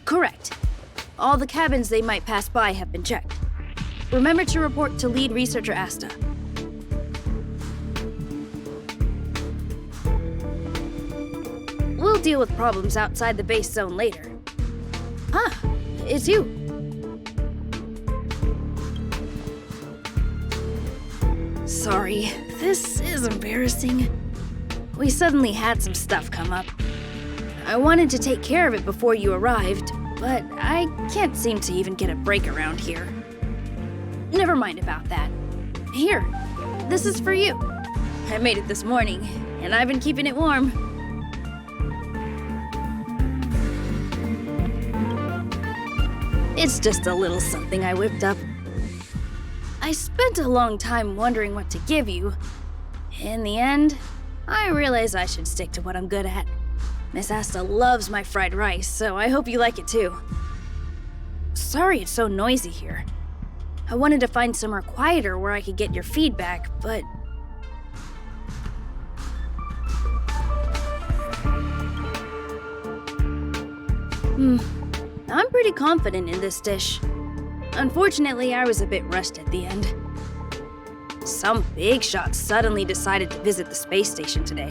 Correct. All the cabins they might pass by have been checked. Remember to report to lead researcher Asta. We'll deal with problems outside the base zone later. Ah, it's you. Sorry, this is embarrassing. We suddenly had some stuff come up. I wanted to take care of it before you arrived, but I can't seem to even get a break around here. Never mind about that. Here, this is for you. I made it this morning, and I've been keeping it warm. It's just a little something I whipped up. I spent a long time wondering what to give you. In the end, I realized I should stick to what I'm good at. Miss Asta loves my fried rice, so I hope you like it too. Sorry it's so noisy here. I wanted to find somewhere quieter where I could get your feedback, but... I'm pretty confident in this dish. Unfortunately, I was a bit rushed at the end. Some big shot suddenly decided to visit the space station today.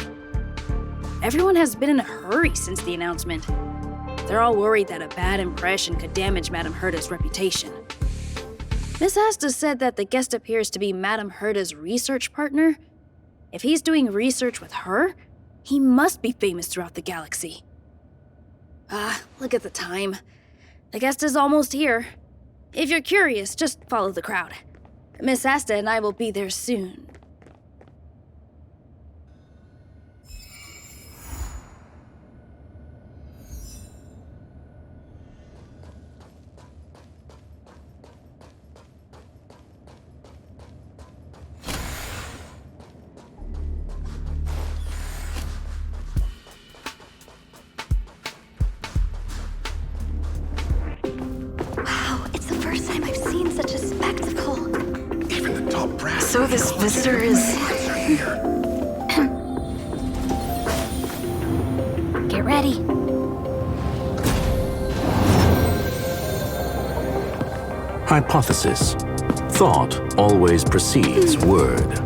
Everyone has been in a hurry since the announcement. They're all worried that a bad impression could damage Madame Herta's reputation. Miss Asta said that the guest appears to be Madame Herta's research partner. If he's doing research with her, he must be famous throughout the galaxy. Look at the time. The guest is almost here. If you're curious, just follow the crowd. Miss Asta and I will be there soon. So this visitor is... Get ready. Hypothesis. Thought always precedes word.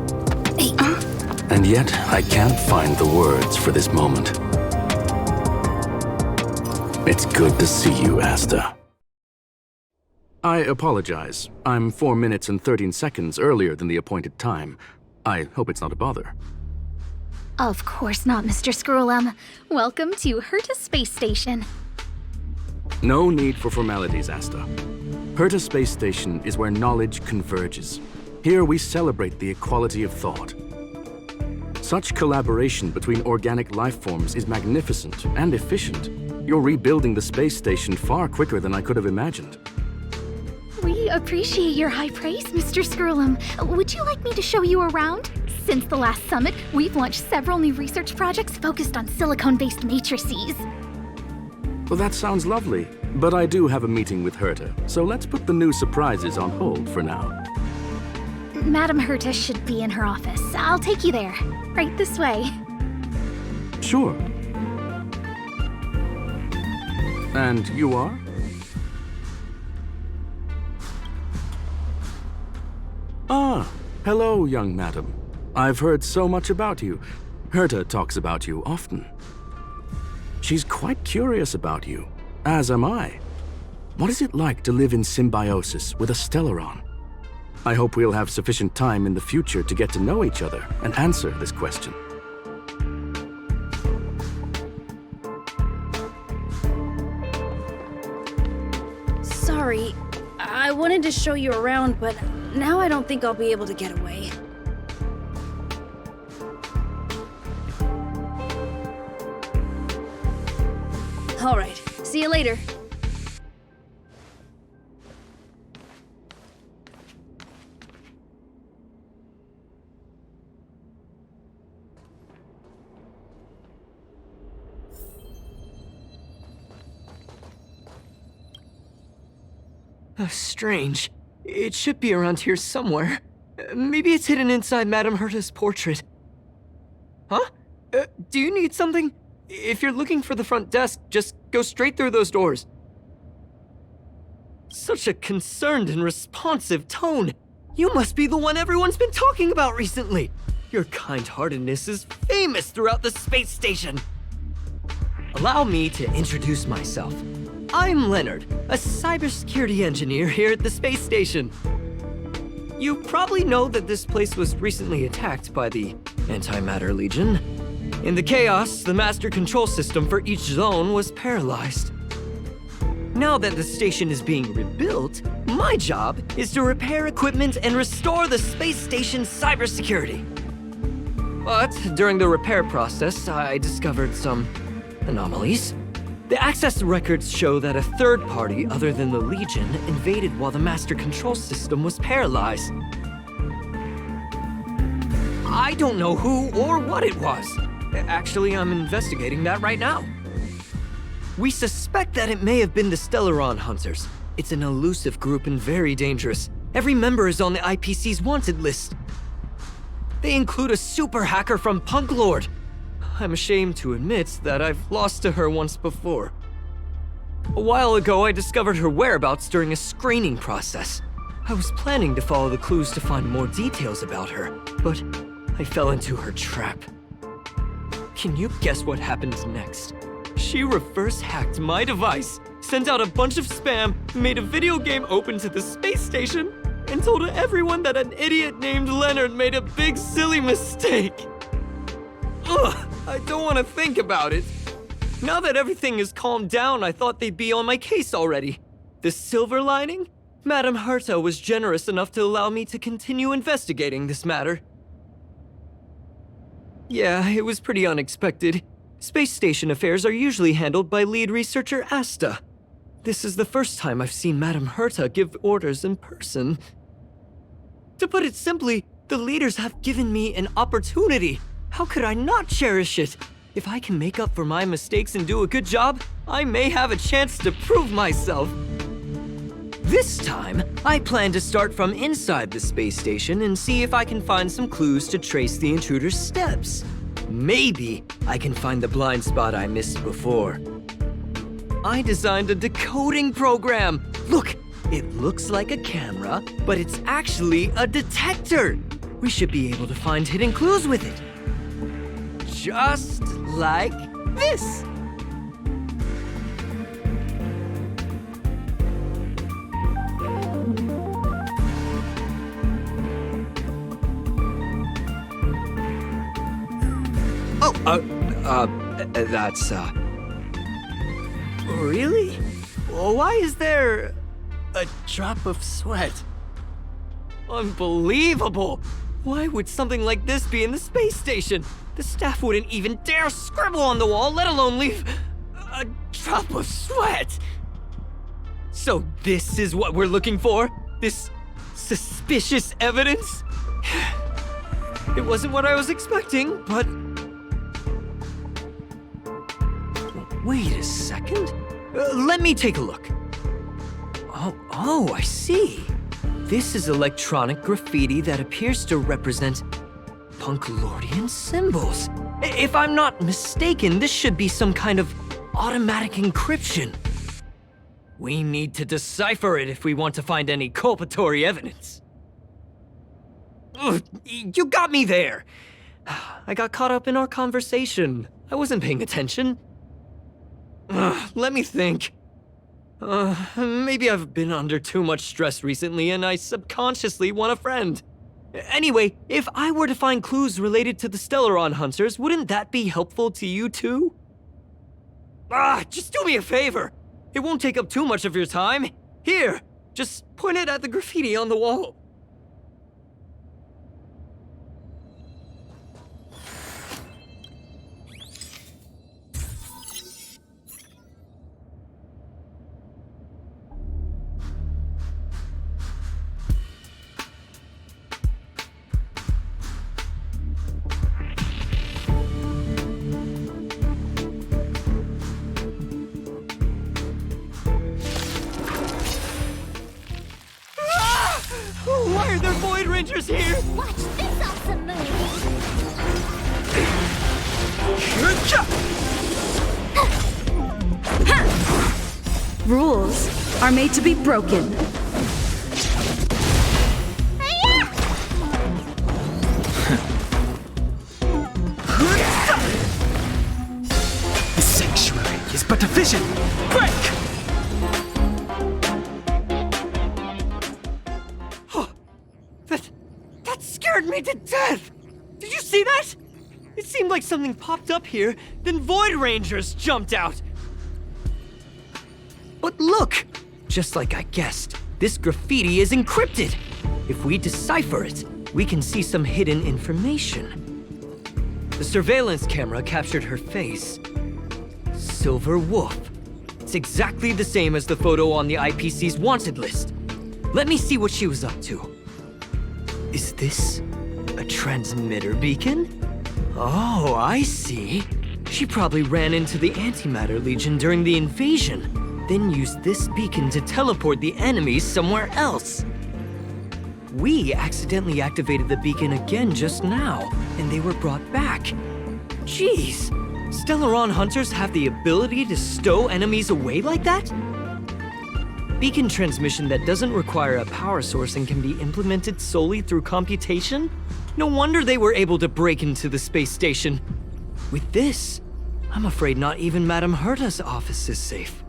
And yet, I can't find the words for this moment. It's good to see you, Asta. I apologize. I'm 4 minutes and 13 seconds earlier than the appointed time. I hope it's not a bother. Of course not, Mr. Scrollum. Welcome to Herta Space Station. No need for formalities, Asta. Herta Space Station is where knowledge converges. Here we celebrate the equality of thought. Such collaboration between organic life forms is magnificent and efficient. You're rebuilding the space station far quicker than I could have imagined. We appreciate your high praise, Mr. Scrollum. Would you like me to show you around? Since the last summit, we've launched several new research projects focused on silicone-based matrices. Well, that sounds lovely, but I do have a meeting with Herta, so let's put the new surprises on hold for now. Madame Herta should be in her office. I'll take you there. Right this way. Sure. And you are? Ah, hello, young madam. I've heard so much about you. Herta talks about you often. She's quite curious about you, as am I. What is it like to live in symbiosis with a Stellaron? I hope we'll have sufficient time in the future to get to know each other and answer this question. Sorry, I wanted to show you around, but now I don't think I'll be able to get away. All right, see you later. Strange. It should be around here somewhere. Maybe it's hidden inside Madame Herta's portrait. Huh? Do you need something? If you're looking for the front desk, just go straight through those doors. Such a concerned and responsive tone. You must be the one everyone's been talking about recently. Your kind-heartedness is famous throughout the space station. Allow me to introduce myself. I'm Leonard, a cybersecurity engineer here at the space station. You probably know that this place was recently attacked by the Antimatter Legion. In the chaos, the master control system for each zone was paralyzed. Now that the station is being rebuilt, my job is to repair equipment and restore the space station's cybersecurity. But during the repair process, I discovered some anomalies. The access records show that a third party other than the Legion invaded while the master control system was paralyzed. I don't know who or what it was. Actually, I'm investigating that right now. We suspect that it may have been the Stellaron Hunters. It's an elusive group and very dangerous. Every member is on the IPC's wanted list. They include a super hacker from Pанклорда. I'm ashamed to admit that I've lost to her once before. A while ago, I discovered her whereabouts during a screening process. I was planning to follow the clues to find more details about her, but I fell into her trap. Can you guess what happened next? She reverse hacked my device, sent out a bunch of spam, made a video game open to the space station, and told everyone that an idiot named Leonard made a big silly mistake. Ugh, I don't want to think about it. Now that everything is calmed down, I thought they'd be on my case already. The silver lining? Madame Herta was generous enough to allow me to continue investigating this matter. Yeah, it was pretty unexpected. Space station affairs are usually handled by lead researcher Asta. This is the first time I've seen Madame Herta give orders in person. To put it simply, the leaders have given me an opportunity. How could I not cherish it? If I can make up for my mistakes and do a good job, I may have a chance to prove myself. This time, I plan to start from inside the space station and see if I can find some clues to trace the intruder's steps. Maybe I can find the blind spot I missed before. I designed a decoding program. Look, it looks like a camera, but it's actually a detector. We should be able to find hidden clues with it. Just like this. That's, Really? Why is there a drop of sweat? Unbelievable! Why would something like this be in the space station? The staff wouldn't even dare scribble on the wall, let alone leave a drop of sweat! So this is what we're looking for? This suspicious evidence? It wasn't what I was expecting, but... Wait a second. Let me take a look. Oh, I see. This is electronic graffiti that appears to represent Pанклорdian symbols. If I'm not mistaken, this should be some kind of automatic encryption. We need to decipher it if we want to find any culpatory evidence. Ugh, you got me there. I got caught up in our conversation. I wasn't paying attention. Let me think. Maybe I've been under too much stress recently and I subconsciously want a friend. Anyway, if I were to find clues related to the Stellaron Hunters, wouldn't that be helpful to you too? Just do me a favor. It won't take up too much of your time. Here, just point it at the graffiti on the wall. Why are there Void Rangers here? Watch this awesome move! Rules are made to be broken. The sanctuary is but a vision. Break! That scared me to death! Did you see that? It seemed like something popped up here, then Void Rangers jumped out. But look! Just like I guessed, this graffiti is encrypted. If we decipher it, we can see some hidden information. The surveillance camera captured her face. Silver Wolf. It's exactly the same as the photo on the IPC's wanted list. Let me see what she was up to. Is this a transmitter beacon? Oh, I see. She probably ran into the Antimatter Legion during the invasion, then used this beacon to teleport the enemies somewhere else. We accidentally activated the beacon again just now, and they were brought back. Jeez, Stellaron hunters have the ability to stow enemies away like that? Beacon transmission that doesn't require a power source and can be implemented solely through computation? No wonder they were able to break into the space station. With this, I'm afraid not even Madame Herta's office is safe.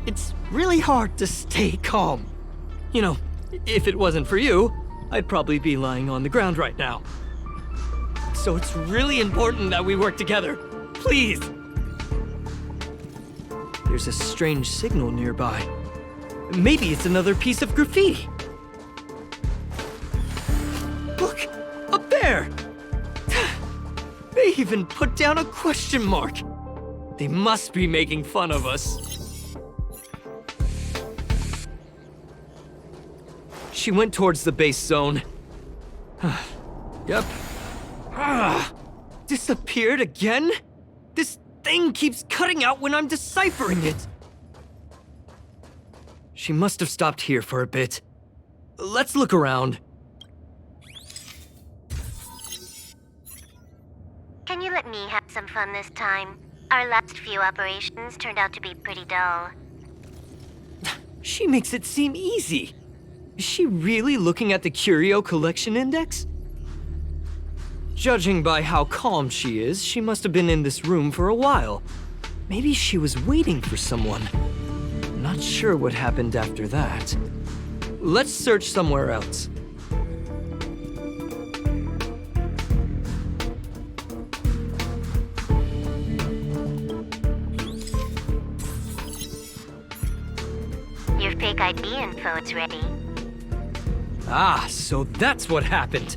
It's really hard to stay calm. You know, if it wasn't for you, I'd probably be lying on the ground right now. So it's really important that we work together. Please! There's a strange signal nearby. Maybe it's another piece of graffiti. Look! Up there! They even put down a question mark. They must be making fun of us. She went towards the base zone. Yep. Disappeared again? This thing keeps cutting out when I'm deciphering it. She must have stopped here for a bit. Let's look around. Can you let me have some fun this time? Our last few operations turned out to be pretty dull. She makes it seem easy. Is she really looking at the Curio Collection Index? Judging by how calm she is, she must have been in this room for a while. Maybe she was waiting for someone. Not sure what happened after that. Let's search somewhere else. Your fake ID info is ready. Ah, so that's what happened.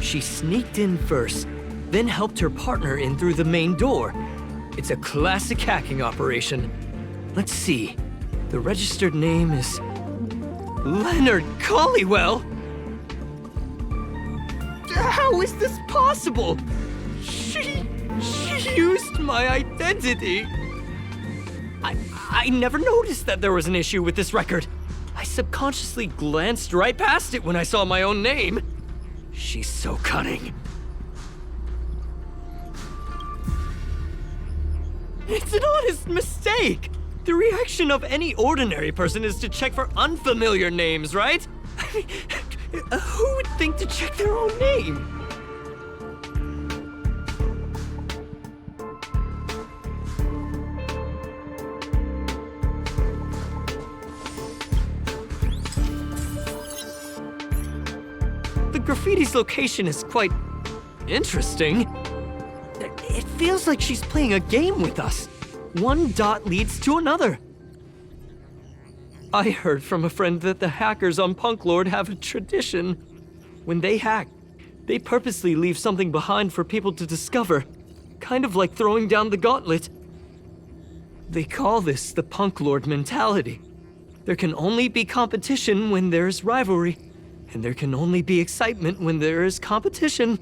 She sneaked in first, then helped her partner in through the main door. It's a classic hacking operation. Let's see. The registered name is Leonard Collywell. How is this possible? She used my identity. I never noticed that there was an issue with this record. I subconsciously glanced right past it when I saw my own name. She's so cunning. It's an honest mistake. The reaction of any ordinary person is to check for unfamiliar names, right? I mean, who would think to check their own name? The graffiti's location is quite interesting. It feels like she's playing a game with us. One dot leads to another. I heard from a friend that the hackers on Pанклорда have a tradition. When they hack, they purposely leave something behind for people to discover, kind of like throwing down the gauntlet. They call this the Pанклорда mentality. There can only be competition when there's rivalry, and there can only be excitement when there is competition.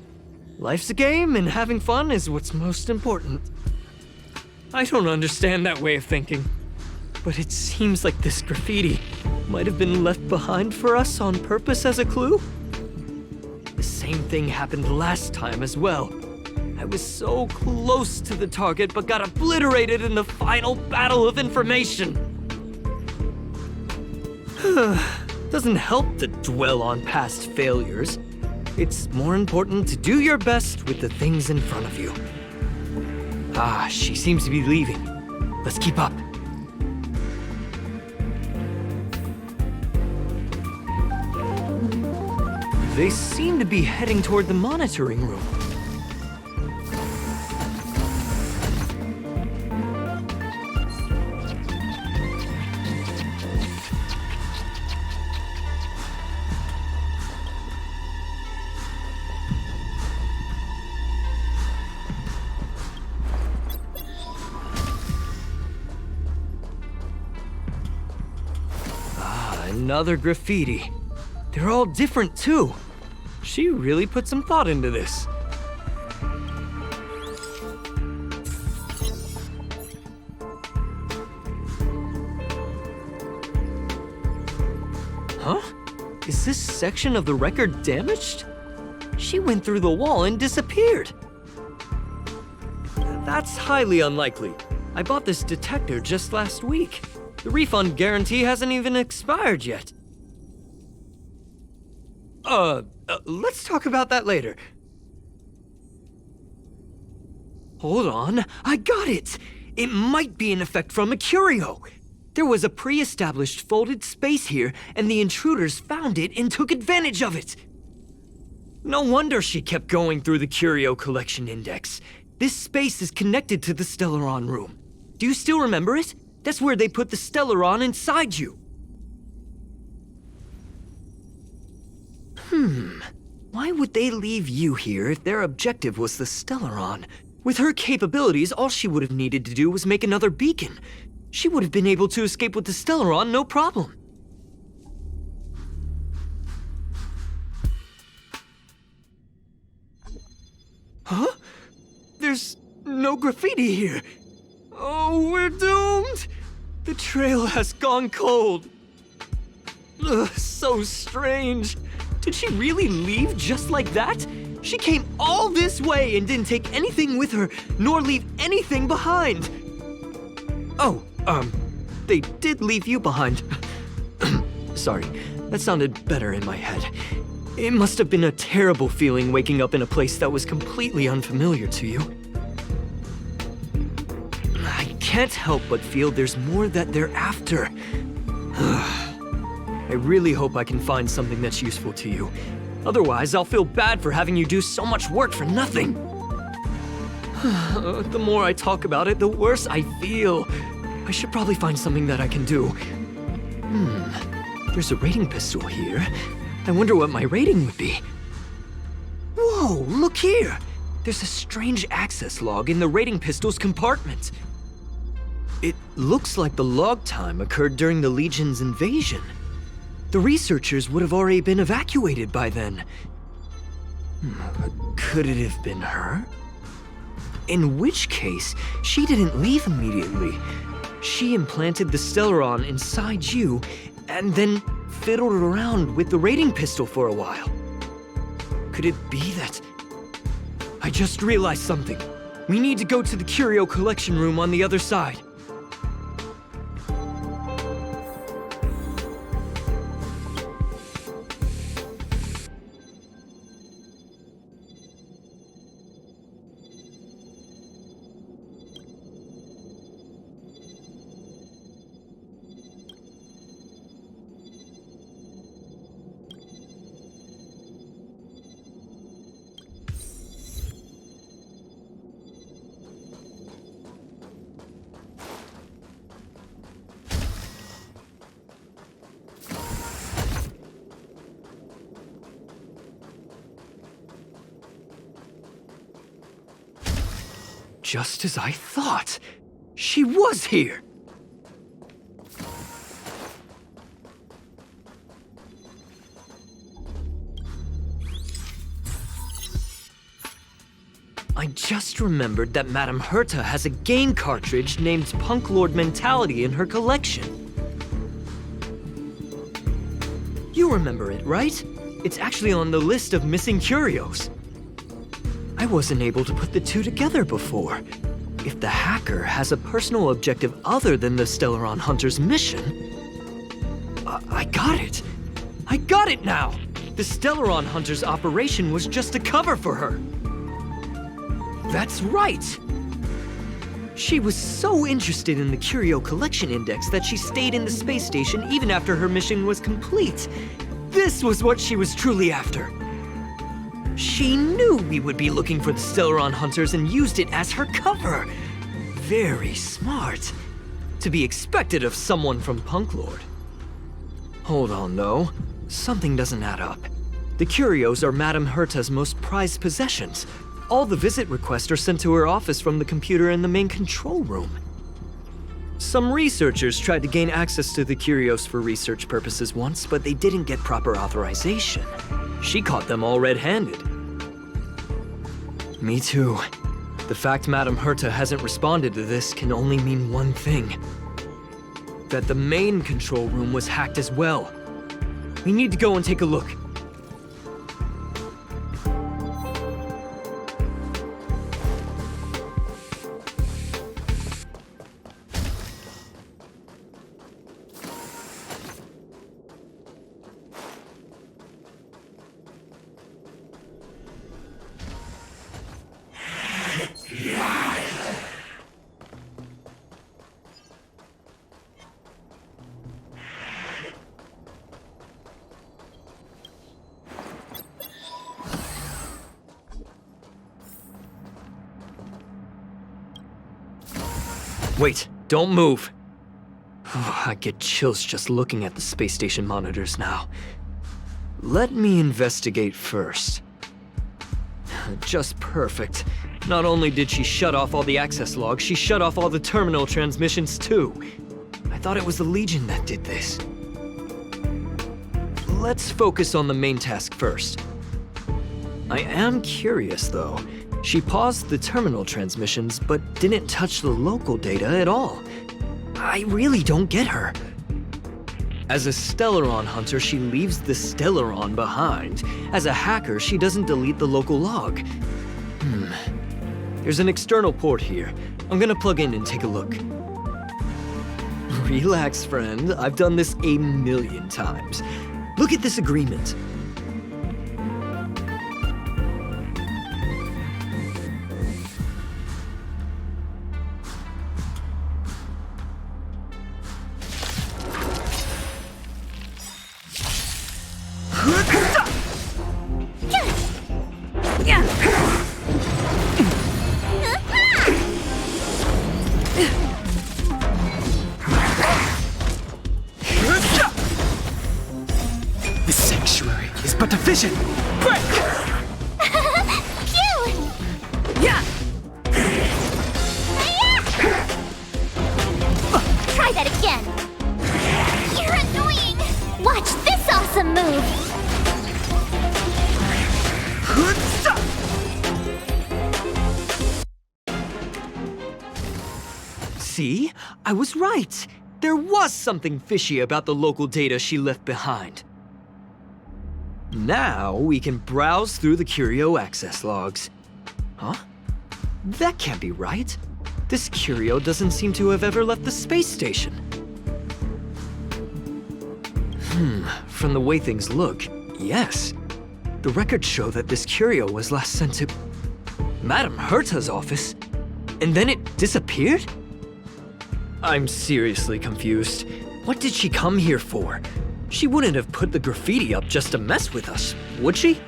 Life's a game, and having fun is what's most important. I don't understand that way of thinking, but it seems like this graffiti might have been left behind for us on purpose as a clue. The same thing happened last time as well. I was so close to the target, but got obliterated in the final battle of information. Doesn't help to dwell on past failures. It's more important to do your best with the things in front of you. Ah, she seems to be leaving. Let's keep up. They seem to be heading toward the monitoring room. Another graffiti. They're all different too. She really put some thought into this. Huh? Is this section of the record damaged? She went through the wall and disappeared. That's highly unlikely. I bought this detector just last week. The refund guarantee hasn't even expired yet. Let's talk about that later. Hold on, I got it! It might be an effect from a curio. There was a pre-established folded space here, and the intruders found it and took advantage of it. No wonder she kept going through the curio collection index. This space is connected to the Stellaron room. Do you still remember it? That's where they put the Stellaron inside you. Why would they leave you here if their objective was the Stellaron? With her capabilities, all she would have needed to do was make another beacon. She would have been able to escape with the Stellaron, no problem. Huh? There's no graffiti here. Oh, we're doomed! The trail has gone cold. Ugh, so strange. Did she really leave just like that? She came all this way and didn't take anything with her, nor leave anything behind. Oh, they did leave you behind. Sorry, that sounded better in my head. It must have been a terrible feeling waking up in a place that was completely unfamiliar to you. I can't help but feel there's more that they're after. I really hope I can find something that's useful to you. Otherwise, I'll feel bad for having you do so much work for nothing. The more I talk about it, the worse I feel. I should probably find something that I can do. There's a rating pistol here. I wonder what my rating would be. Whoa, look here! There's a strange access log in the rating pistol's compartment. It looks like the log time occurred during the Legion's invasion. The researchers would have already been evacuated by then. Could it have been her? In which case, she didn't leave immediately. She implanted the Stellaron inside you, and then fiddled around with the rating pistol for a while. Could it be that... I just realized something. We need to go to the curio collection room on the other side. Just as I thought. She was here! I just remembered that Madame Herta has a game cartridge named Punk Mentality in her collection. You remember it, right? It's actually on the list of missing curios. I wasn't able to put the two together before. If the hacker has a personal objective other than the Stellaron Hunter's mission... I got it! I got it now! The Stellaron Hunter's operation was just a cover for her. That's right! She was so interested in the Curio Collection Index that she stayed in the space station even after her mission was complete. This was what she was truly after. She knew we would be looking for the Stellaron Hunters and used it as her cover. Very smart. To be expected of someone from Pанклорда. Hold on, though. Something doesn't add up. The curios are Madame Herta's most prized possessions. All the visit requests are sent to her office from the computer in the main control room. Some researchers tried to gain access to the curios for research purposes once, but they didn't get proper authorization. She caught them all red-handed. Me too. The fact Madame Herta hasn't responded to this can only mean one thing. That the main control room was hacked as well. We need to go and take a look. Wait, don't move. I get chills just looking at the space station monitors now. Let me investigate first. Just perfect. Not only did she shut off all the access logs, she shut off all the terminal transmissions too. I thought it was the Legion that did this. Let's focus on the main task first. I am curious though. She paused the terminal transmissions, but didn't touch the local data at all. I really don't get her. As a Stellaron hunter, she leaves the Stellaron behind. As a hacker, she doesn't delete the local log. There's an external port here. I'm gonna plug in and take a look. Relax, friend. I've done this 1,000,000 times. Look at this agreement. But the vision! Break! Phew! Yeah! Try that again! You're annoying! Watch this awesome move! See? I was right! There was something fishy about the local data she left behind. Now we can browse through the Curio access logs. Huh? That can't be right. This Curio doesn't seem to have ever left the space station. From the way things look, yes. The records show that this Curio was last sent to Madame Herta's office, and then it disappeared? I'm seriously confused. What did she come here for? She wouldn't have put the graffiti up just to mess with us, would she?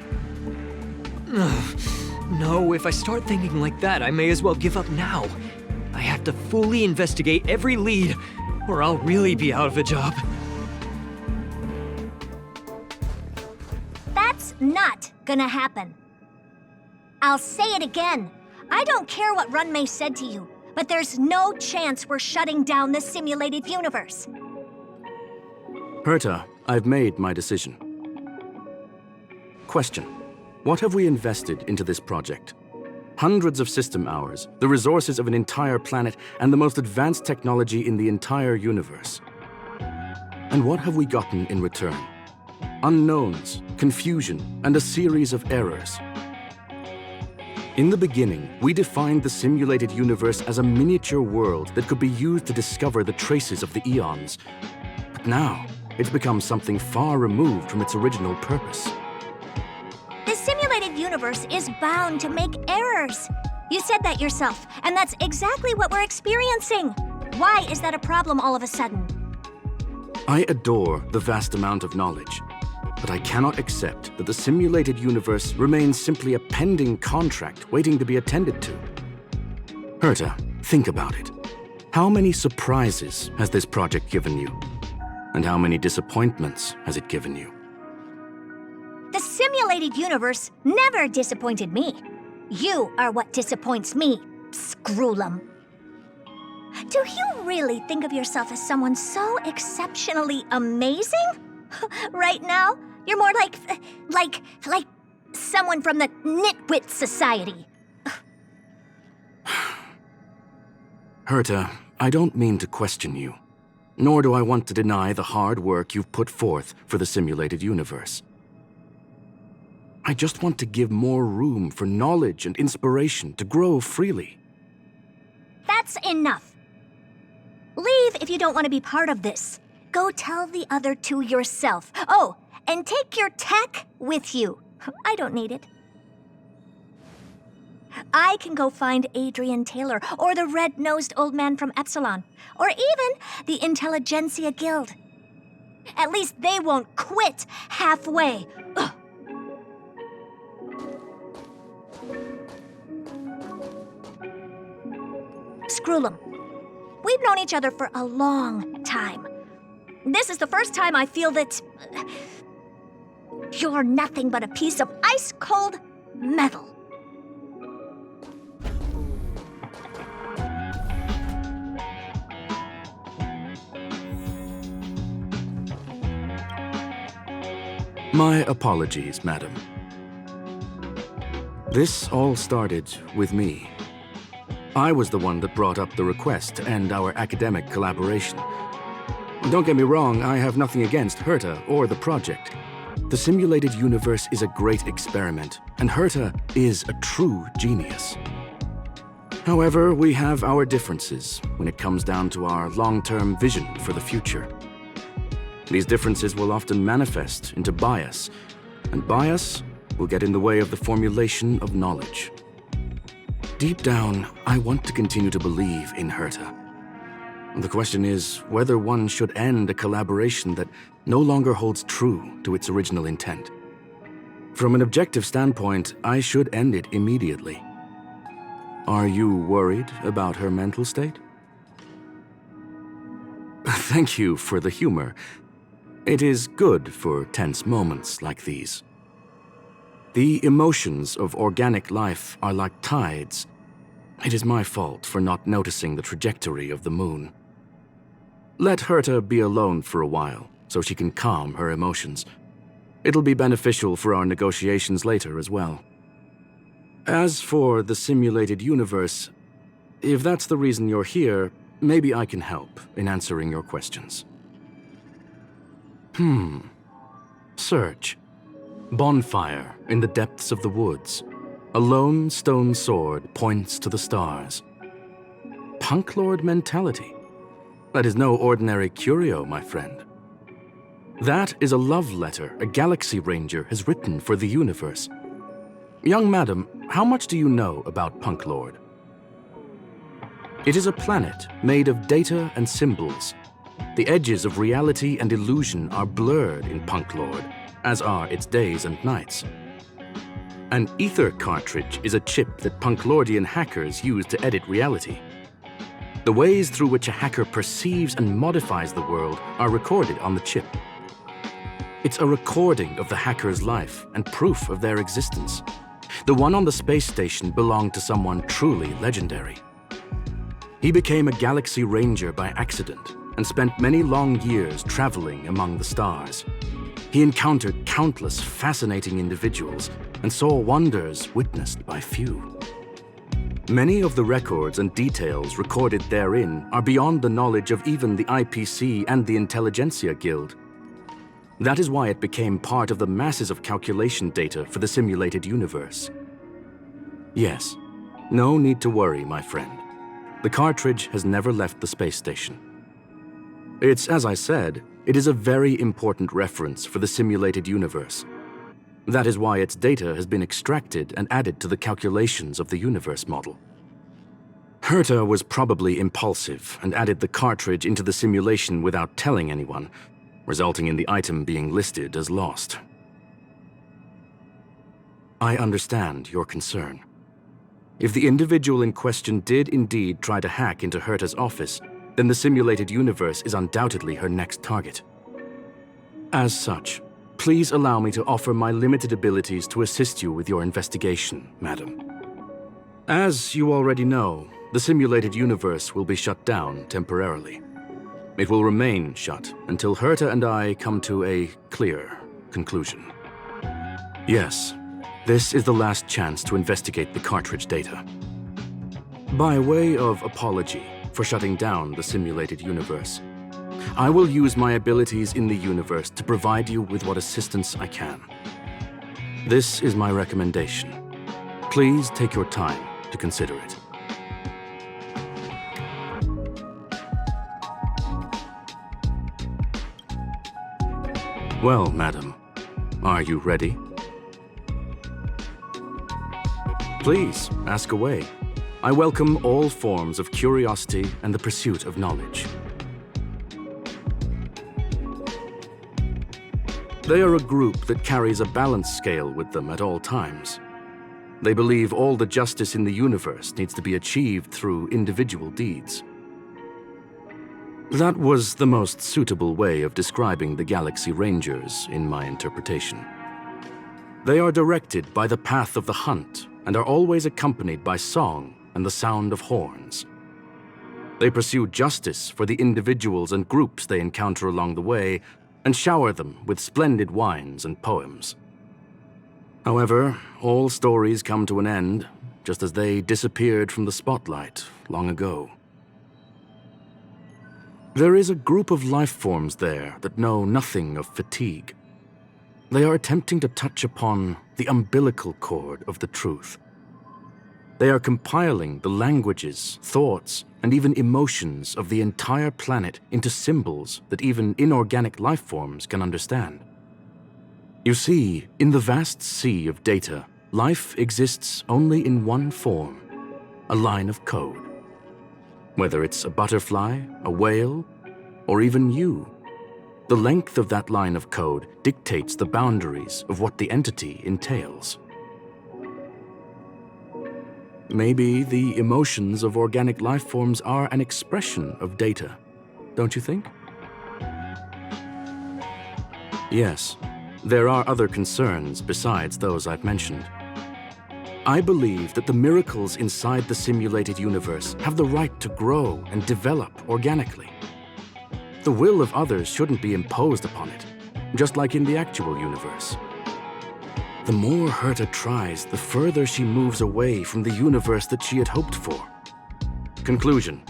No, if I start thinking like that, I may as well give up now. I have to fully investigate every lead, or I'll really be out of a job. That's not gonna happen. I'll say it again. I don't care what Runmei said to you, but there's no chance we're shutting down the simulated universe. Herta, I've made my decision. Question: what have we invested into this project? Hundreds of system hours, the resources of an entire planet, and the most advanced technology in the entire universe. And what have we gotten in return? Unknowns, confusion, and a series of errors. In the beginning, we defined the simulated universe as a miniature world that could be used to discover the traces of the eons. But now, it's become something far removed from its original purpose. The simulated universe is bound to make errors. You said that yourself, and that's exactly what we're experiencing. Why is that a problem all of a sudden? I adore the vast amount of knowledge, but I cannot accept that the simulated universe remains simply a pending contract waiting to be attended to. Herta, think about it. How many surprises has this project given you? And how many disappointments has it given you? The simulated universe never disappointed me. You are what disappoints me, Scroolum. Do you really think of yourself as someone so exceptionally amazing? Right now, you're more like someone from the Nitwit Society. Herta, I don't mean to question you, nor do I want to deny the hard work you've put forth for the simulated universe. I just want to give more room for knowledge and inspiration to grow freely. That's enough. Leave if you don't want to be part of this. Go tell the other two yourself. Oh, and take your tech with you. I don't need it. I can go find Adrian Taylor, or the red-nosed old man from Epsilon, or even the Intelligentsia Guild. At least they won't quit halfway. Ugh. Scroolum, we've known each other for a long time. This is the first time I feel that you're nothing but a piece of ice-cold metal. My apologies, madam. This all started with me. I was the one that brought up the request to end our academic collaboration. Don't get me wrong, I have nothing against Herta or the project. The simulated universe is a great experiment, and Herta is a true genius. However, we have our differences when it comes down to our long-term vision for the future. These differences will often manifest into bias, and bias will get in the way of the formulation of knowledge. Deep down, I want to continue to believe in Herta. The question is whether one should end a collaboration that no longer holds true to its original intent. From an objective standpoint, I should end it immediately. Are you worried about her mental state? Thank you for the humor. It is good for tense moments like these. The emotions of organic life are like tides. It is my fault for not noticing the trajectory of the moon. Let Herta be alone for a while, so she can calm her emotions. It'll be beneficial for our negotiations later as well. As for the simulated universe, if that's the reason you're here, maybe I can help in answering your questions. Search. Bonfire in the depths of the woods. A lone stone sword points to the stars. Pанклорд mentality. That is no ordinary curio, my friend. That is a love letter a Galaxy Ranger has written for the universe. Young madam, how much do you know about Pанклорд? It is a planet made of data and symbols. The edges of reality and illusion are blurred in Pанклорд, as are its days and nights. An ether cartridge is a chip that Pанклорdian hackers use to edit reality. The ways through which a hacker perceives and modifies the world are recorded on the chip. It's a recording of the hacker's life and proof of their existence. The one on the space station belonged to someone truly legendary. He became a Galaxy Ranger by accident and spent many long years traveling among the stars. He encountered countless fascinating individuals and saw wonders witnessed by few. Many of the records and details recorded therein are beyond the knowledge of even the IPC and the Intelligentsia Guild. That is why it became part of the masses of calculation data for the simulated universe. Yes. No need to worry, my friend. The cartridge has never left the space station. It's, as I said, it is a very important reference for the simulated universe. That is why its data has been extracted and added to the calculations of the universe model. Herta was probably impulsive and added the cartridge into the simulation without telling anyone, resulting in the item being listed as lost. I understand your concern. If the individual in question did indeed try to hack into Herta's office, then the simulated universe is undoubtedly her next target. As such, please allow me to offer my limited abilities to assist you with your investigation, madam. As you already know, the simulated universe will be shut down temporarily. It will remain shut until Herta and I come to a clear conclusion. Yes, this is the last chance to investigate the cartridge data. By way of apology for shutting down the simulated universe, I will use my abilities in the universe to provide you with what assistance I can. This is my recommendation. Please take your time to consider it. Well, madam, are you ready? Please, ask away. I welcome all forms of curiosity and the pursuit of knowledge. They are a group that carries a balance scale with them at all times. They believe all the justice in the universe needs to be achieved through individual deeds. That was the most suitable way of describing the Galaxy Rangers in my interpretation. They are directed by the path of the hunt and are always accompanied by song and the sound of horns. They pursue justice for the individuals and groups they encounter along the way and shower them with splendid wines and poems. However, all stories come to an end, just as they disappeared from the spotlight long ago. There is a group of life forms there that know nothing of fatigue. They are attempting to touch upon the umbilical cord of the truth. They are compiling the languages, thoughts, and even emotions of the entire planet into symbols that even inorganic life forms can understand. You see, in the vast sea of data, life exists only in one form, a line of code. Whether it's a butterfly, a whale, or even you, the length of that line of code dictates the boundaries of what the entity entails. Maybe the emotions of organic life forms are an expression of data, don't you think? Yes, there are other concerns besides those I've mentioned. I believe that the miracles inside the simulated universe have the right to grow and develop organically. The will of others shouldn't be imposed upon it, just like in the actual universe. The more Herta tries, the further she moves away from the universe that she had hoped for. Conclusion: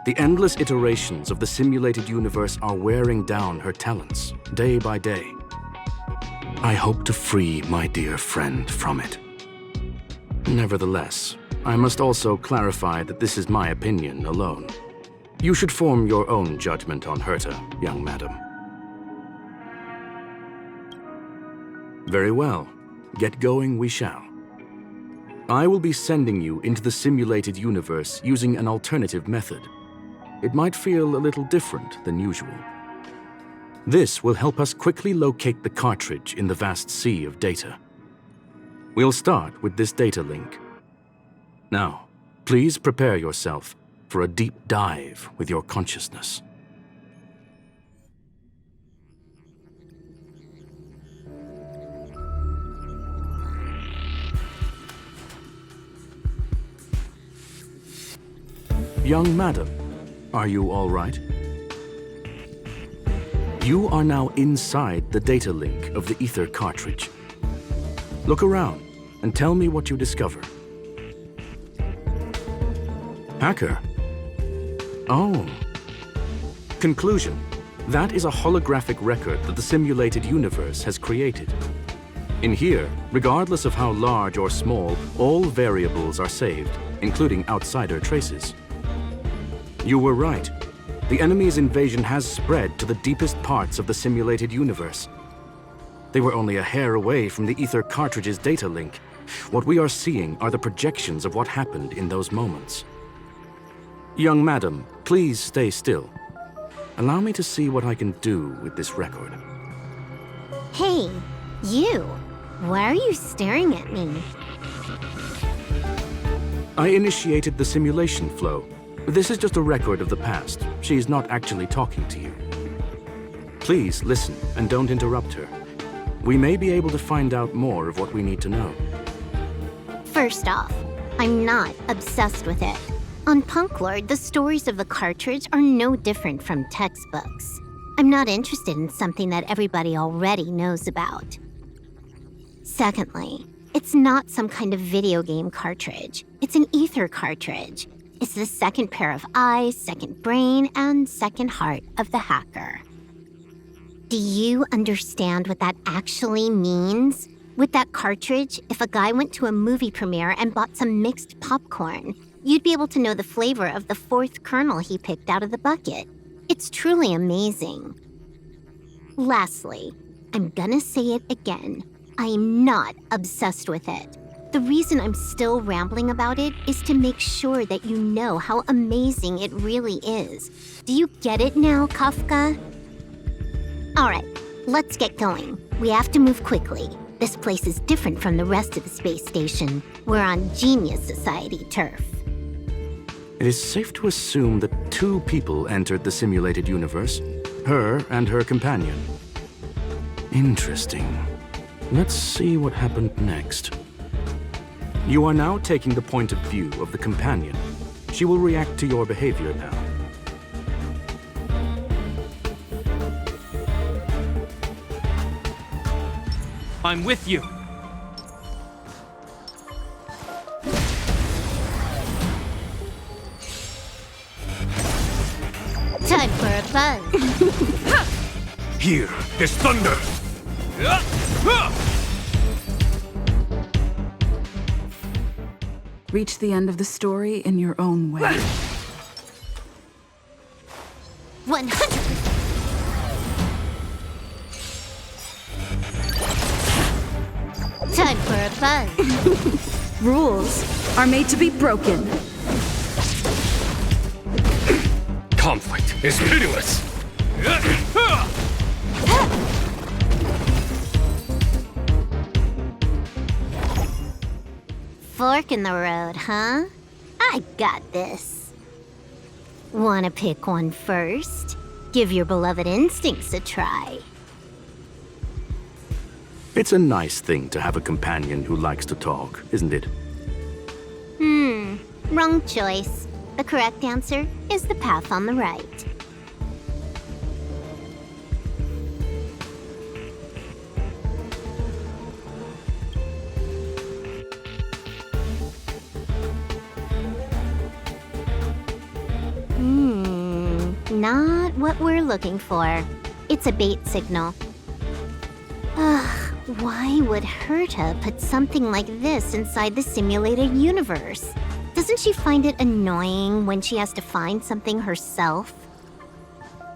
the endless iterations of the simulated universe are wearing down her talents, day by day. I hope to free my dear friend from it. Nevertheless, I must also clarify that this is my opinion alone. You should form your own judgment on Herta, young madam. Very well. Get going we shall. I will be sending you into the simulated universe using an alternative method. It might feel a little different than usual. This will help us quickly locate the cartridge in the vast sea of data. We'll start with this data link. Now, please prepare yourself for a deep dive with your consciousness. Young madam, are you all right? You are now inside the data link of the ether cartridge. Look around and tell me what you discover. Hacker? Oh. Conclusion: that is a holographic record that the simulated universe has created. In here, regardless of how large or small, all variables are saved, including outsider traces. You were right. The enemy's invasion has spread to the deepest parts of the simulated universe. They were only a hair away from the Ether cartridge's data link. What we are seeing are the projections of what happened in those moments. Young madam, please stay still. Allow me to see what I can do with this record. Hey, you. Why are you staring at me? I initiated the simulation flow. This is just a record of the past. She's not actually talking to you. Please listen and don't interrupt her. We may be able to find out more of what we need to know. First off, I'm not obsessed with it. On Pанклорда, the stories of the cartridge are no different from textbooks. I'm not interested in something that everybody already knows about. Secondly, it's not some kind of video game cartridge. It's an ether cartridge. It's the second pair of eyes, second brain, and second heart of the hacker. Do you understand what that actually means? With that cartridge, if a guy went to a movie premiere and bought some mixed popcorn, you'd be able to know the flavor of the fourth kernel he picked out of the bucket. It's truly amazing. Lastly, I'm gonna say it again. I am not obsessed with it. The reason I'm still rambling about it is to make sure that you know how amazing it really is. Do you get it now, Kafka? All right, let's get going. We have to move quickly. This place is different from the rest of the space station. We're on Genius Society turf. It is safe to assume that two people entered the simulated universe, her and her companion. Interesting. Let's see what happened next. You are now taking the point of view of the companion. She will react to your behavior now. I'm with you. Time for a buzz. Here, there's thunder. Reach the end of the story in your own way. 100%. Time for a buzz. Rules are made to be broken. Conflict is pitiless. Fork in the road, huh? I got this. Wanna pick one first? Give your beloved instincts a try. It's a nice thing to have a companion who likes to talk, isn't it? Wrong choice. The correct answer is the path on the right. Not what we're looking for. It's a bait signal. Ugh, why would Herta put something like this inside the simulated universe? Doesn't she find it annoying when she has to find something herself?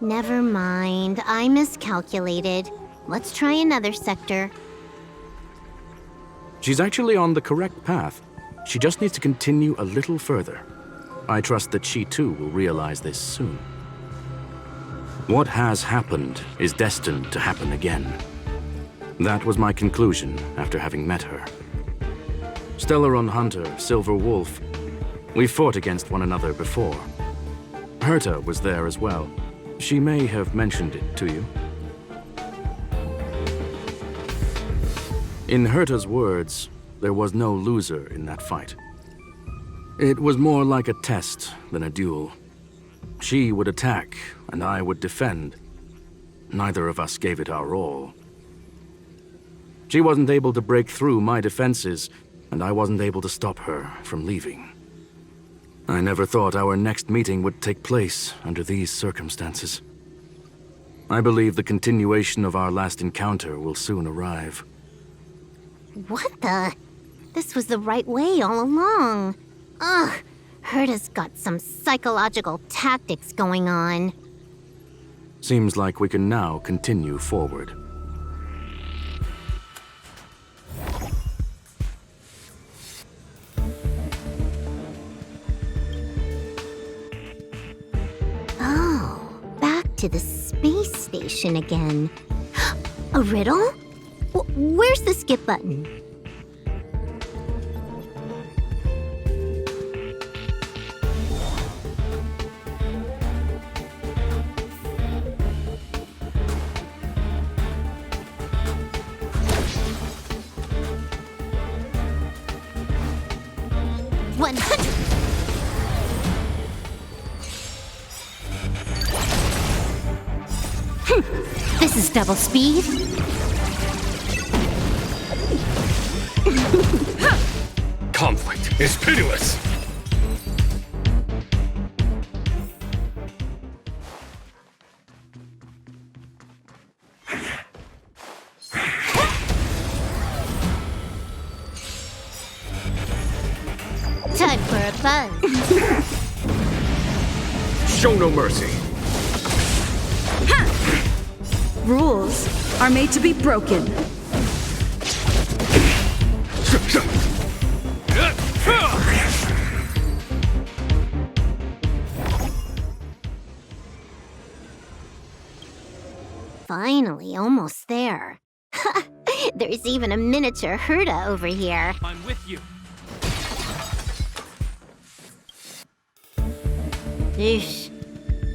Never mind, I miscalculated. Let's try another sector. She's actually on the correct path. She just needs to continue a little further. I trust that she too will realize this soon. What has happened is destined to happen again. That was my conclusion after having met her. Stellaron Hunter, Silver Wolf. We fought against one another before. Herta was there as well. She may have mentioned it to you. In Herta's words, there was no loser in that fight. It was more like a test than a duel. She would attack, and I would defend. Neither of us gave it our all. She wasn't able to break through my defenses, and I wasn't able to stop her from leaving. I never thought our next meeting would take place under these circumstances. I believe the continuation of our last encounter will soon arrive. What the? This was the right way all along. Ugh, Herta's got some psychological tactics going on. Seems like we can now continue forward. Oh, back to the space station again. A riddle? Where's the skip button? This is double speed. Conflict is pitiless. Time for a buzz. Show no mercy. Rules are made to be broken. Finally, almost there. There's even a miniature Herta over here. I'm with you. Eesh.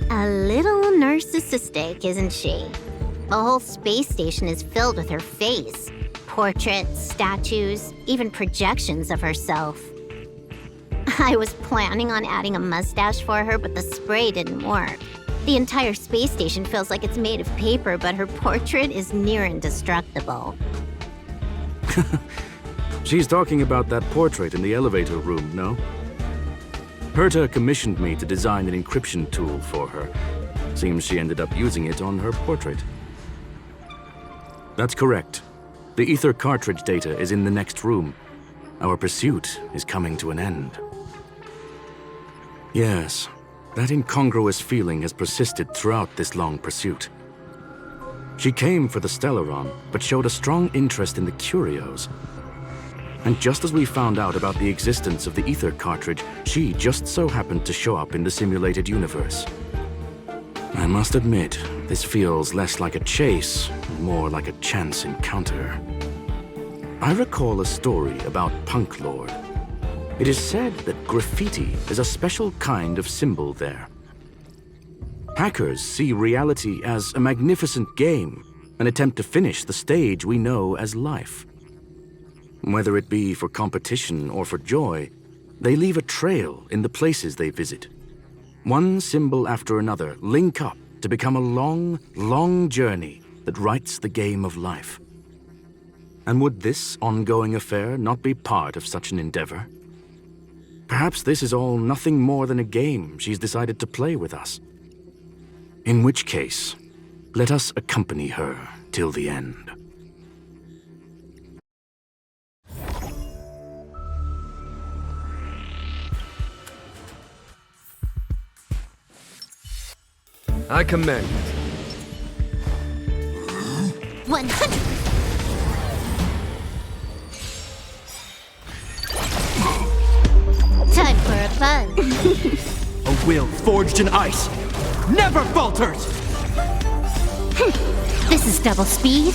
A little narcissistic, isn't she? The whole space station is filled with her face. Portraits, statues, even projections of herself. I was planning on adding a mustache for her, but the spray didn't work. The entire space station feels like it's made of paper, but her portrait is near indestructible. She's talking about that portrait in the elevator room, no? Herta commissioned me to design an encryption tool for her. Seems she ended up using it on her portrait. That's correct. The ether cartridge data is in the next room. Our pursuit is coming to an end. Yes, that incongruous feeling has persisted throughout this long pursuit. She came for the Stellaron, but showed a strong interest in the curios. And just as we found out about the existence of the ether cartridge, she just so happened to show up in the simulated universe. I must admit, this feels less like a chase, and more like a chance encounter. I recall a story about Pанклорда. It is said that graffiti is a special kind of symbol there. Hackers see reality as a magnificent game, an attempt to finish the stage we know as life. Whether it be for competition or for joy, they leave a trail in the places they visit. One symbol after another link up to become a long, long journey that writes the game of life. And would this ongoing affair not be part of such an endeavor? Perhaps this is all nothing more than a game she's decided to play with us. In which case, let us accompany her till the end. I commend it. 100. Time for a buzz. A will forged in ice never falters! This is double speed.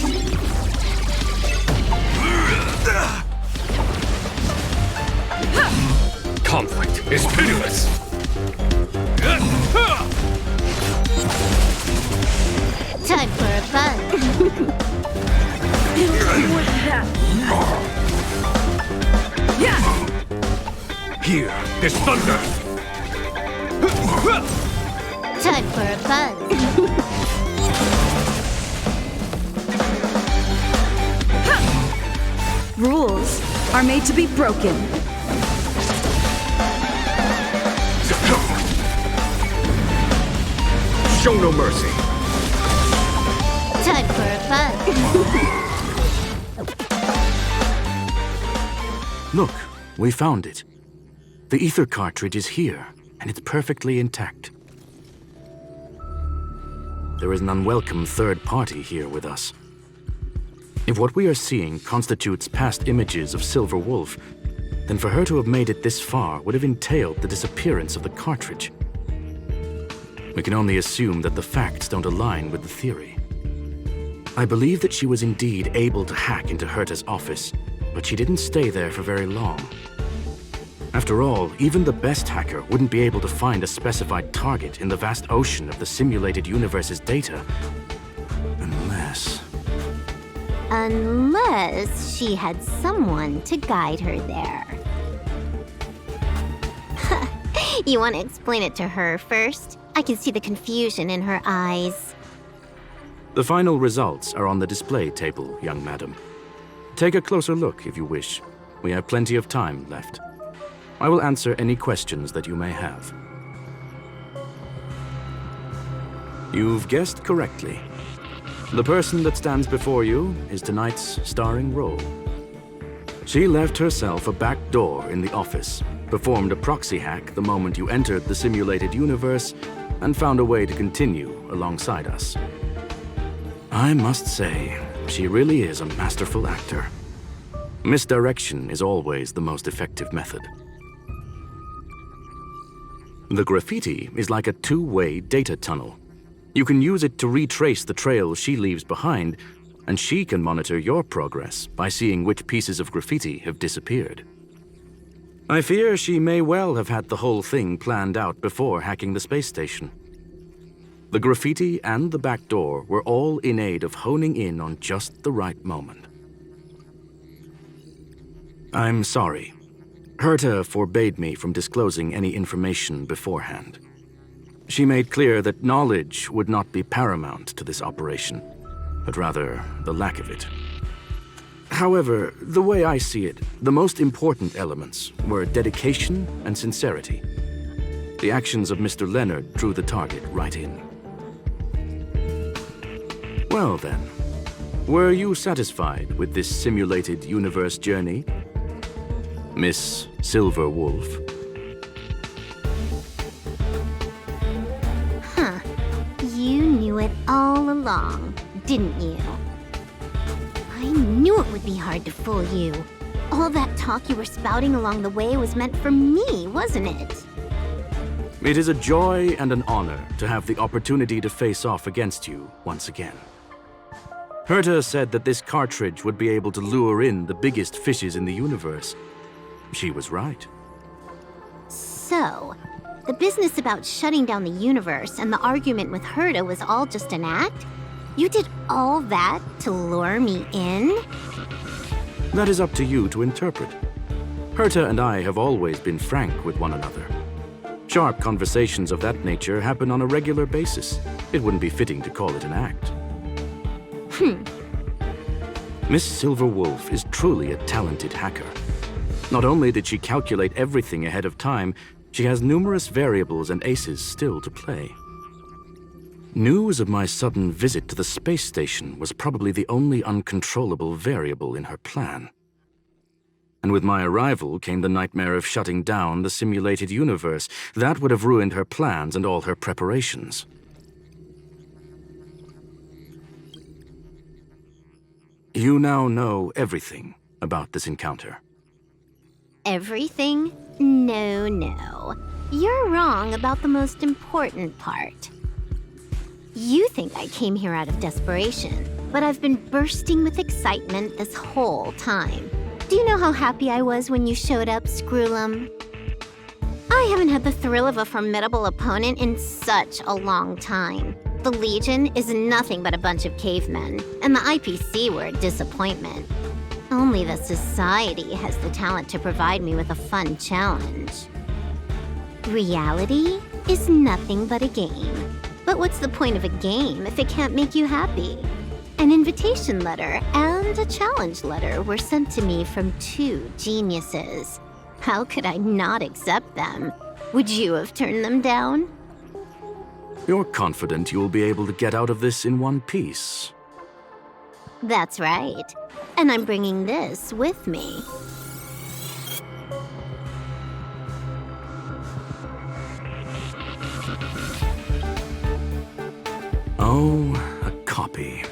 Conflict is pitiless. Time for a buzz. Here is thunder. Time for a buzz. Rules are made to be broken. Show no mercy. Time for a buzz. Look, we found it. The ether cartridge is here, and it's perfectly intact. There is an unwelcome third party here with us. If what we are seeing constitutes past images of Silver Wolf, then for her to have made it this far would have entailed the disappearance of the cartridge. We can only assume that the facts don't align with the theory. I believe that she was indeed able to hack into Herta's office, but she didn't stay there for very long. After all, even the best hacker wouldn't be able to find a specified target in the vast ocean of the simulated universe's data. Unless she had someone to guide her there. You want to explain it to her first? I can see the confusion in her eyes. The final results are on the display table, young madam. Take a closer look if you wish. We have plenty of time left. I will answer any questions that you may have. You've guessed correctly. The person that stands before you is tonight's starring role. She left herself a back door in the office, performed a proxy hack the moment you entered the simulated universe, and found a way to continue alongside us. I must say, she really is a masterful actor. Misdirection is always the most effective method. The graffiti is like a two-way data tunnel. You can use it to retrace the trail she leaves behind, and she can monitor your progress by seeing which pieces of graffiti have disappeared. I fear she may well have had the whole thing planned out before hacking the space station. The graffiti and the back door were all in aid of honing in on just the right moment. I'm sorry. Herta forbade me from disclosing any information beforehand. She made clear that knowledge would not be paramount to this operation, but rather the lack of it. However, the way I see it, the most important elements were dedication and sincerity. The actions of Mr. Leonard drew the target right in. Well then, were you satisfied with this simulated universe journey, Miss Silver Wolf? You knew it all along, didn't you? I knew it would be hard to fool you. All that talk you were spouting along the way was meant for me, wasn't it? It is a joy and an honor to have the opportunity to face off against you once again. Herta said that this cartridge would be able to lure in the biggest fishes in the universe. She was right. So, the business about shutting down the universe and the argument with Herta was all just an act? You did all that to lure me in? That is up to you to interpret. Herta and I have always been frank with one another. Sharp conversations of that nature happen on a regular basis. It wouldn't be fitting to call it an act. Miss Silver Wolf is truly a talented hacker. Not only did she calculate everything ahead of time, she has numerous variables and aces still to play. News of my sudden visit to the space station was probably the only uncontrollable variable in her plan. And with my arrival came the nightmare of shutting down the simulated universe. That would have ruined her plans and all her preparations. You now know everything about this encounter. Everything? No. You're wrong about the most important part. You think I came here out of desperation, but I've been bursting with excitement this whole time. Do you know how happy I was when you showed up, Screwlum? I haven't had the thrill of a formidable opponent in such a long time. The Legion is nothing but a bunch of cavemen, and the IPC were a disappointment. Only the Society has the talent to provide me with a fun challenge. Reality is nothing but a game. But what's the point of a game if it can't make you happy? An invitation letter and a challenge letter were sent to me from two geniuses. How could I not accept them? Would you have turned them down? You're confident you'll be able to get out of this in one piece. That's right. And I'm bringing this with me. Oh, a copy.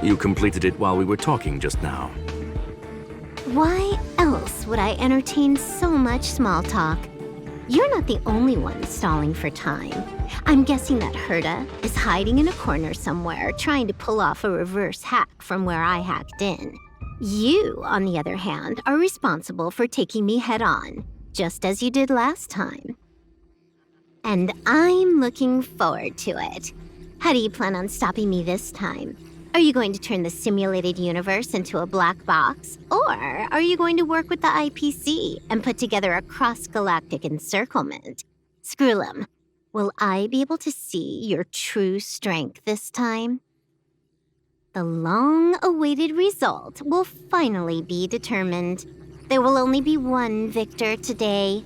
You completed it while we were talking just now. Why else would I entertain so much small talk? You're not the only one stalling for time. I'm guessing that Herta is hiding in a corner somewhere, trying to pull off a reverse hack from where I hacked in. You, on the other hand, are responsible for taking me head-on, just as you did last time. And I'm looking forward to it. How do you plan on stopping me this time? Are you going to turn the simulated universe into a black box? Or are you going to work with the IPC and put together a cross-galactic encirclement? Screw'em, will I be able to see your true strength this time? The long-awaited result will finally be determined. There will only be one victor today.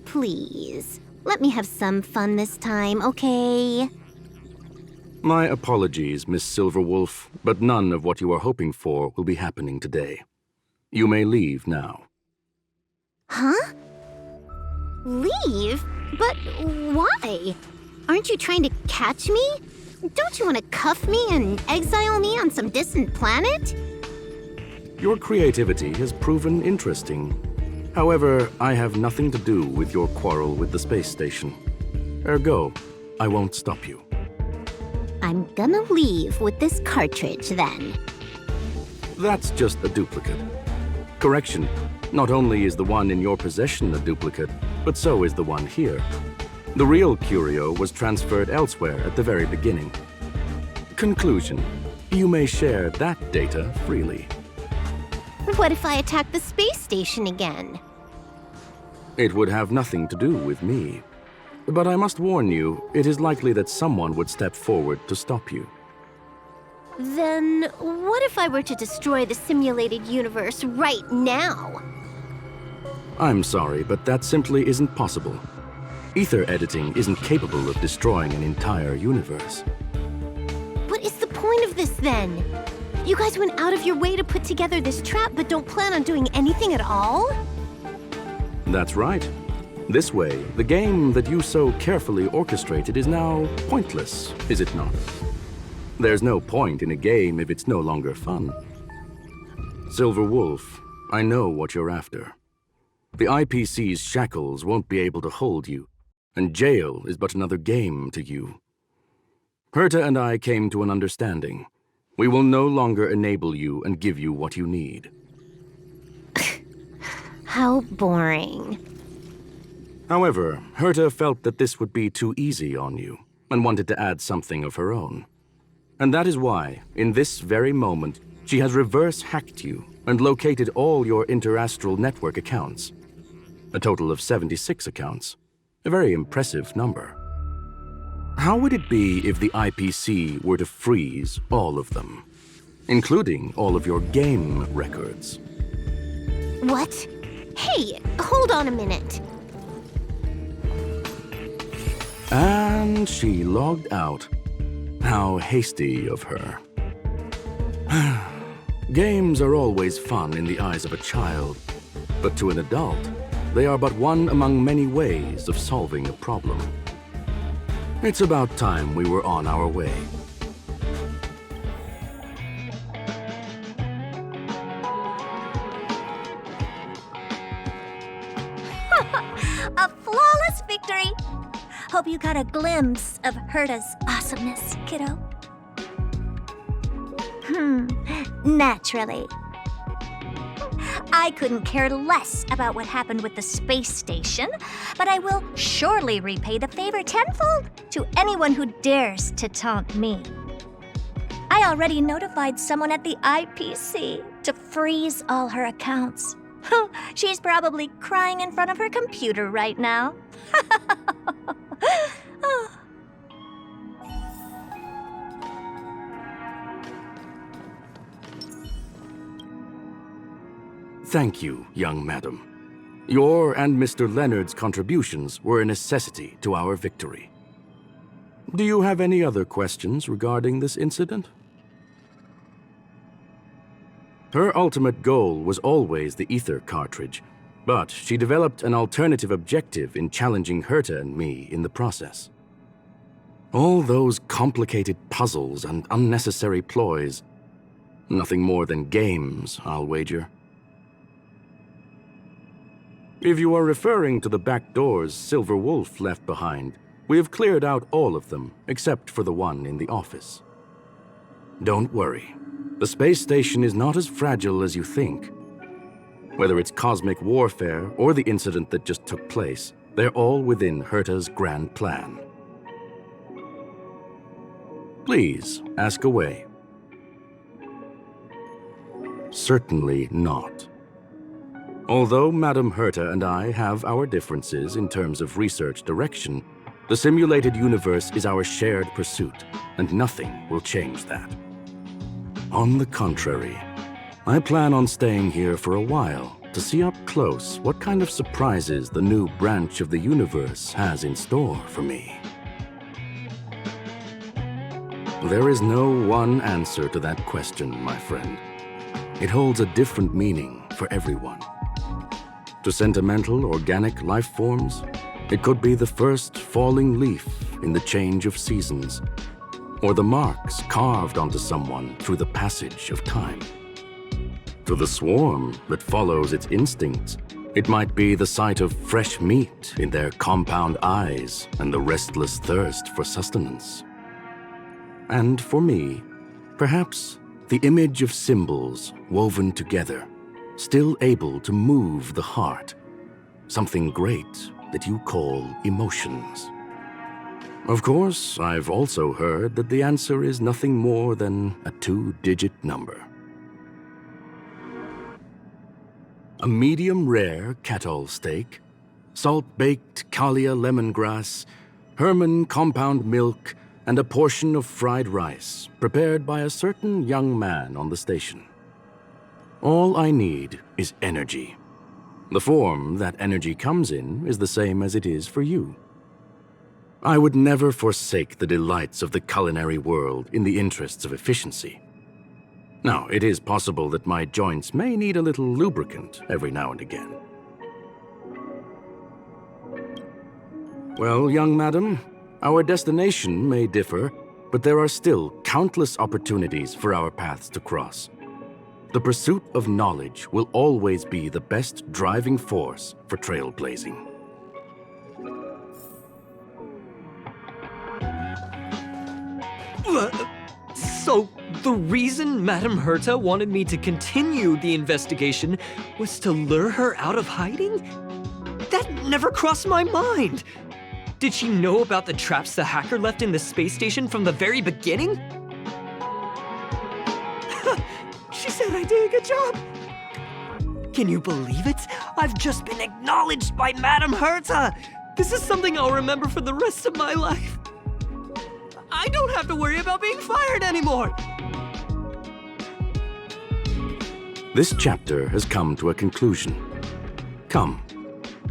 Please, let me have some fun this time, okay? My apologies, Miss Silverwolf, but none of what you are hoping for will be happening today. You may leave now. Huh? Leave? But why? Aren't you trying to catch me? Don't you want to cuff me and exile me on some distant planet? Your creativity has proven interesting. However, I have nothing to do with your quarrel with the space station. Ergo, I won't stop you. I'm gonna leave with this cartridge, then. That's just a duplicate. Correction, not only is the one in your possession a duplicate, but so is the one here. The real curio was transferred elsewhere at the very beginning. Conclusion, you may share that data freely. What if I attack the space station again? It would have nothing to do with me. But I must warn you, it is likely that someone would step forward to stop you. Then what if I were to destroy the simulated universe right now? I'm sorry, but that simply isn't possible. Ether editing isn't capable of destroying an entire universe. What is the point of this, then? You guys went out of your way to put together this trap, but don't plan on doing anything at all? That's right. This way, the game that you so carefully orchestrated is now pointless, is it not? There's no point in a game if it's no longer fun. Silver Wolf, I know what you're after. The IPC's shackles won't be able to hold you, and jail is but another game to you. Herta and I came to an understanding. We will no longer enable you and give you what you need. How boring. However, Herta felt that this would be too easy on you, and wanted to add something of her own. And that is why, in this very moment, she has reverse-hacked you and located all your interastral network accounts. A total of 76 accounts. A very impressive number. How would it be if the IPC were to freeze all of them, including all of your game records? What? Hey, hold on a minute. And she logged out. How hasty of her. Games are always fun in the eyes of a child, but to an adult, they are but one among many ways of solving a problem. It's about time we were on our way. A flawless victory! Hope you got a glimpse of Herta's awesomeness, kiddo. Naturally. I couldn't care less about what happened with the space station, but I will surely repay the favor tenfold to anyone who dares to taunt me. I already notified someone at the IPC to freeze all her accounts. She's probably crying in front of her computer right now. Thank you, young madam. Your and Mr. Leonard's contributions were a necessity to our victory. Do you have any other questions regarding this incident? Her ultimate goal was always the ether cartridge, but she developed an alternative objective in challenging Herta and me in the process. All those complicated puzzles and unnecessary ploys. Nothing more than games, I'll wager. If you are referring to the back doors Silver Wolf left behind, we have cleared out all of them, except for the one in the office. Don't worry. The space station is not as fragile as you think. Whether it's cosmic warfare or the incident that just took place, they're all within Herta's grand plan. Please, ask away. Certainly not. Although Madame Herta and I have our differences in terms of research direction, the simulated universe is our shared pursuit, and nothing will change that. On the contrary, I plan on staying here for a while to see up close what kind of surprises the new branch of the universe has in store for me. There is no one answer to that question, my friend. It holds a different meaning for everyone. To sentimental, organic life forms, it could be the first falling leaf in the change of seasons, or the marks carved onto someone through the passage of time. To the swarm that follows its instincts, it might be the sight of fresh meat in their compound eyes and the restless thirst for sustenance. And for me, perhaps the image of symbols woven together, still able to move the heart, something great that you call emotions. Of course, I've also heard that the answer is nothing more than a 2-digit number. A medium rare Catol steak, salt-baked Kalia lemongrass, Herman compound milk, and a portion of fried rice prepared by a certain young man on the station. All I need is energy. The form that energy comes in is the same as it is for you. I would never forsake the delights of the culinary world in the interests of efficiency. Now, it is possible that my joints may need a little lubricant every now and again. Well, young madam, our destination may differ, but there are still countless opportunities for our paths to cross. The pursuit of knowledge will always be the best driving force for trailblazing. So, the reason Madame Herta wanted me to continue the investigation was to lure her out of hiding? That never crossed my mind! Did she know about the traps the hacker left in the space station from the very beginning? She said I did a good job! Can you believe it? I've just been acknowledged by Madame Herta! This is something I'll remember for the rest of my life. I don't have to worry about being fired anymore! This chapter has come to a conclusion. Come,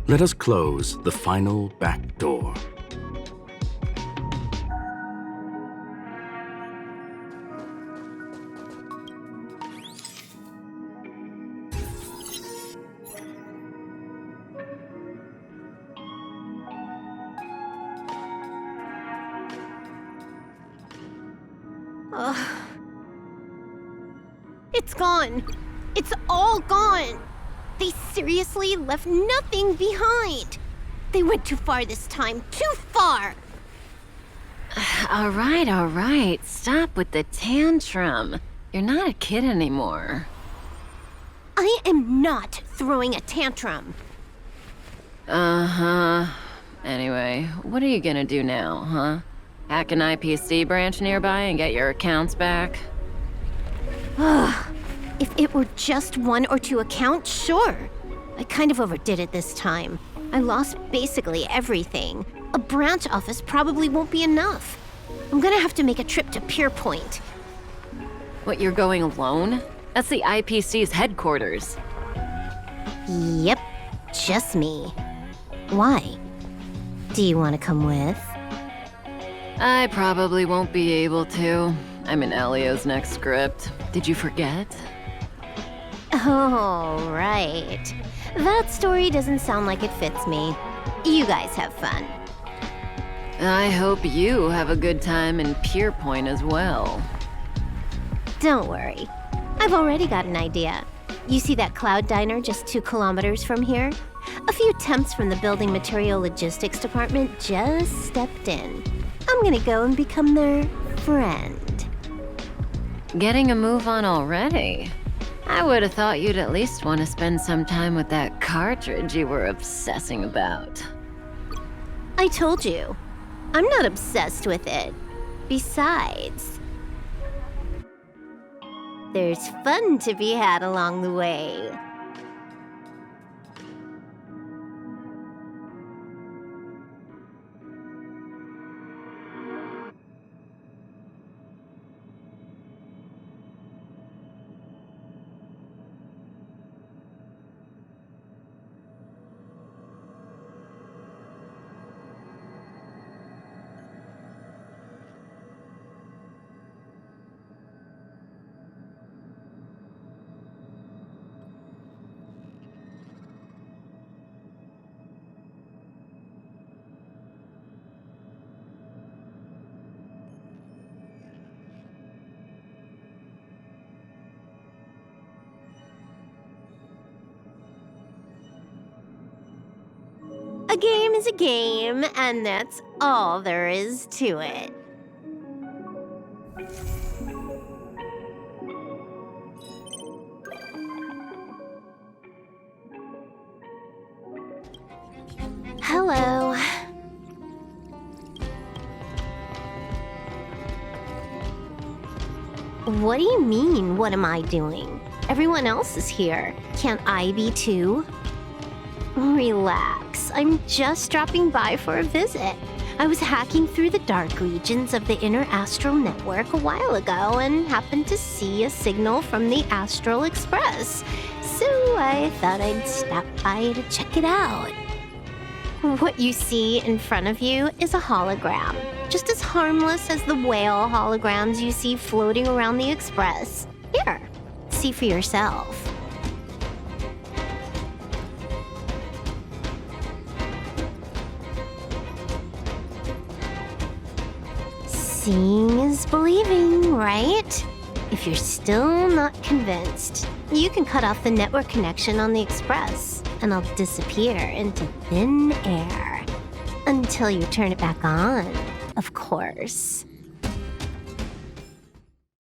let us close the final back door. It's gone. It's all gone. They seriously left nothing behind. They went too far this time. Too far. All right. Stop with the tantrum. You're not a kid anymore. I am not throwing a tantrum. Uh-huh. Anyway, what are you gonna do now, huh? Hack an IPC branch nearby and get your accounts back? If it were just 1 or 2 accounts, sure. I kind of overdid it this time. I lost basically everything. A branch office probably won't be enough. I'm gonna have to make a trip to Pier Point. What, you're going alone? That's the IPC's headquarters. Yep, just me. Why? Do you want to come with? I probably won't be able to. I'm in Elio's next script. Did you forget? Oh, right. That story doesn't sound like it fits me. You guys have fun. I hope you have a good time in Pierpoint as well. Don't worry. I've already got an idea. You see that cloud diner just 2 kilometers from here? A few temps from the building material logistics department just stepped in. I'm gonna go and become their friend. Getting a move on already? I would have thought you'd at least want to spend some time with that cartridge you were obsessing about. I told you, I'm not obsessed with it. Besides, there's fun to be had along the way. A game is a game, and that's all there is to it. Hello. What do you mean, what am I doing? Everyone else is here. Can't I be too? Relax, I'm just dropping by for a visit. I was hacking through the dark regions of the inner astral network a while ago and happened to see a signal from the Astral Express. So I thought I'd stop by to check it out. What you see in front of you is a hologram, just as harmless as the whale holograms you see floating around the Express. Here, see for yourself. Seeing is believing, right? If you're still not convinced, you can cut off the network connection on the Express, and I'll disappear into thin air. Until you turn it back on, of course.